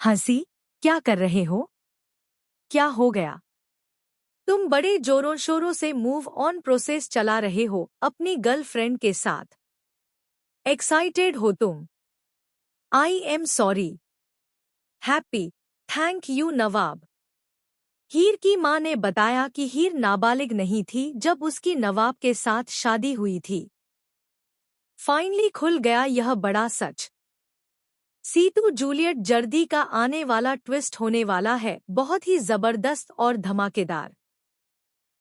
हंसी, क्या कर रहे हो? क्या हो गया? तुम बड़े जोरों शोरों से मूव ऑन प्रोसेस चला रहे हो अपनी गर्लफ्रेंड के साथ। एक्साइटेड हो तुम? I am sorry. Happy. Thank you Nawab. Heer की मां ने बताया कि हीर नाबालिग नहीं थी जब उसकी नवाब के साथ शादी हुई थी। फाइनली खुल गया यह बड़ा सच। सीतू जूलियट जल्दी का आने वाला ट्विस्ट होने वाला है, बहुत ही जबरदस्त और धमाकेदार।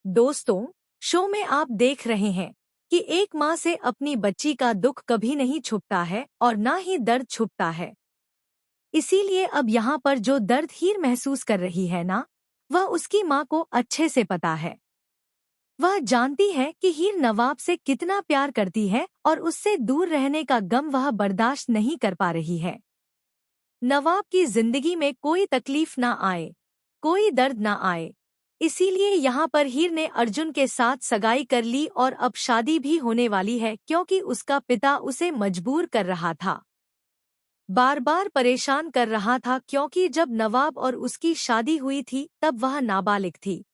दोस्तों, शो में आप देख रहे हैं कि एक माँ से अपनी बच्ची का दुख कभी नहीं छुपता है और ना ही दर्द छुपता है। इसीलिए अब यहाँ पर जो दर्द हीर महसूस कर रही है ना, वह उसकी माँ को अच्छे से पता है। वह जानती है कि हीर नवाब से कितना प्यार करती है और उससे दूर रहने का गम वह बर्दाश्त नहीं कर पा रही है। नवाब की जिंदगी में कोई तकलीफ ना आए, कोई दर्द ना आए। इसीलिए यहाँ पर हीर ने अर्जुन के साथ सगाई कर ली और अब शादी भी होने वाली है, क्योंकि उसका पिता उसे मजबूर कर रहा था, बार बार परेशान कर रहा था, क्योंकि जब नवाब और उसकी शादी हुई थी तब वह नाबालिग थी।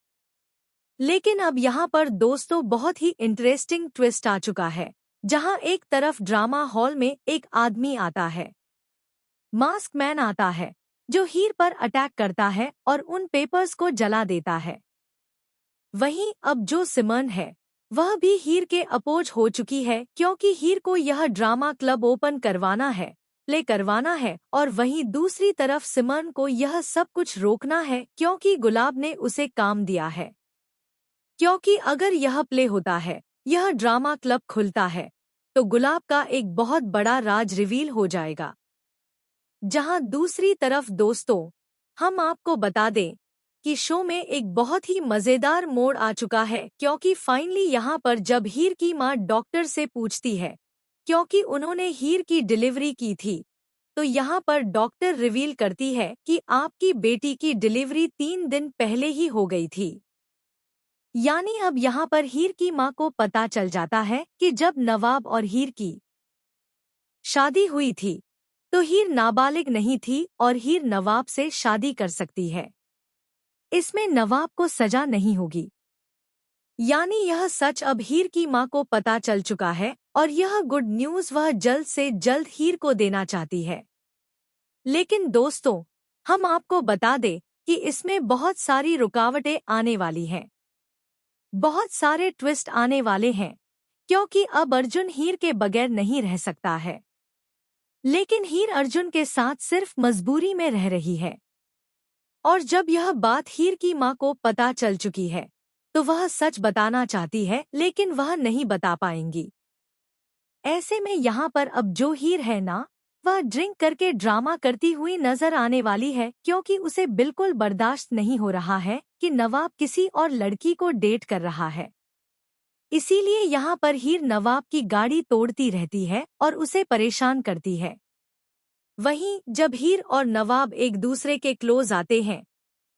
लेकिन अब यहाँ पर दोस्तों बहुत ही इंटरेस्टिंग ट्विस्ट आ चुका है, जहाँ एक तरफ ड्रामा हॉल में एक आदमी आता है, मास्क मैन आता है, जो हीर पर अटैक करता है और उन पेपर्स को जला देता है। वहीं अब जो सिमर्न है, वह भी हीर के अपोज हो चुकी है, क्योंकि हीर को यह ड्रामा क्लब ओपन करवाना है, प्ले करवाना है, और वहीं दूसरी तरफ सिमर्न को यह सब कुछ रोकना है, क्योंकि गुलाब ने उसे काम दिया है। क्योंकि अगर यह प्ले होता है, यह ड्रामा क्लब खुलता है, तो गुलाब का एक बहुत बड़ा राज रिवील हो जाएगा। जहां दूसरी तरफ दोस्तों, हम आपको बता दें कि शो में एक बहुत ही मजेदार मोड़ आ चुका है, क्योंकि फाइनली यहां पर जब हीर की मां डॉक्टर से पूछती है, क्योंकि उन्होंने हीर की डिलीवरी की थी, तो यहां पर डॉक्टर रिवील करती है कि आपकी बेटी की डिलीवरी 3 दिन पहले ही हो गई थी। यानी अब यहां पर हीर की मां को पता चल जाता है कि जब नवाब और हीर की शादी हुई थी, तो हीर नाबालिग नहीं थी और हीर नवाब से शादी कर सकती है। इसमें नवाब को सजा नहीं होगी। यानी यह सच अब हीर की मां को पता चल चुका है और यह गुड न्यूज़ वह जल्द से जल्द हीर को देना चाहती है। लेकिन दोस्तों, हम आपको बता दें कि इसमें बहुत सारी रुकावटें आने वाली हैं। बहुत सारे ट्विस्ट आने वाले हैं, क्योंकि अब अर्जुन हीर के बगैर नहीं रह सकता है। लेकिन हीर अर्जुन के साथ सिर्फ मजबूरी में रह रही है। और जब यह बात हीर की मां को पता चल चुकी है, तो वह सच बताना चाहती है, लेकिन वह नहीं बता पाएंगी। ऐसे में यहाँ पर अब जो हीर है ना, वह ड्रिंक करके ड्रामा करती हुई नजर आने वाली है, क्योंकि उसे बिल्कुल बर्दाश्त नहीं हो रहा है कि नवाब किसी और लड़की को डेट कर रहा है। इसीलिए यहाँ पर हीर नवाब की गाड़ी तोड़ती रहती है और उसे परेशान करती है। वहीं जब हीर और नवाब एक दूसरे के क्लोज आते हैं,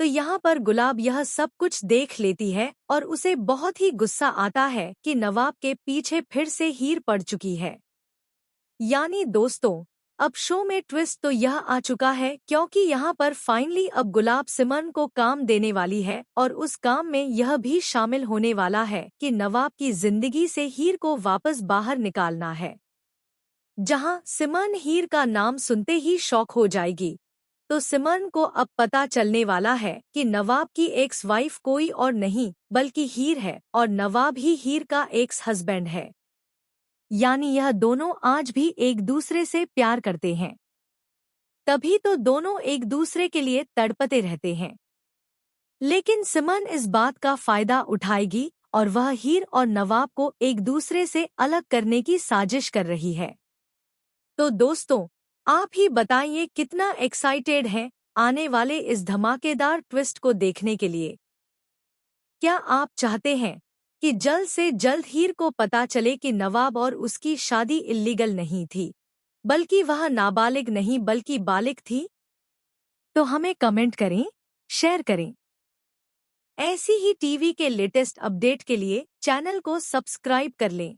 तो यहाँ पर गुलाब यह सब कुछ देख लेती है और उसे बहुत ही गुस्सा आता है कि नवाब के पीछे फिर से हीर पड़ चुकी है। यानी दोस्तों, अब शो में ट्विस्ट तो यह आ चुका है, क्योंकि यहाँ पर फाइनली अब गुलाब सिमरन को काम देने वाली है और उस काम में यह भी शामिल होने वाला है कि नवाब की जिंदगी से हीर को वापस बाहर निकालना है। जहां सिमरन हीर का नाम सुनते ही शॉक हो जाएगी, तो सिमरन को अब पता चलने वाला है कि नवाब की एक्स वाइफ कोई और नहीं बल्कि हीर है और नवाब ही हीर का एक्स हस्बैंड है। यानी यह दोनों आज भी एक दूसरे से प्यार करते हैं, तभी तो दोनों एक दूसरे के लिए तड़पते रहते हैं। लेकिन सिमरन इस बात का फायदा उठाएगी और वह हीर और नवाब को एक दूसरे से अलग करने की साजिश कर रही है। तो दोस्तों, आप ही बताइए कितना एक्साइटेड हैं आने वाले इस धमाकेदार ट्विस्ट को देखने के लिए। क्या आप चाहते हैं कि जल्द से जल्द हीर को पता चले कि नवाब और उसकी शादी इल्लीगल नहीं थी, बल्कि वह नाबालिग नहीं बल्कि बालिग थी? तो हमें कमेंट करें, शेयर करें। ऐसी ही टीवी के लेटेस्ट अपडेट के लिए चैनल को सब्सक्राइब कर लें।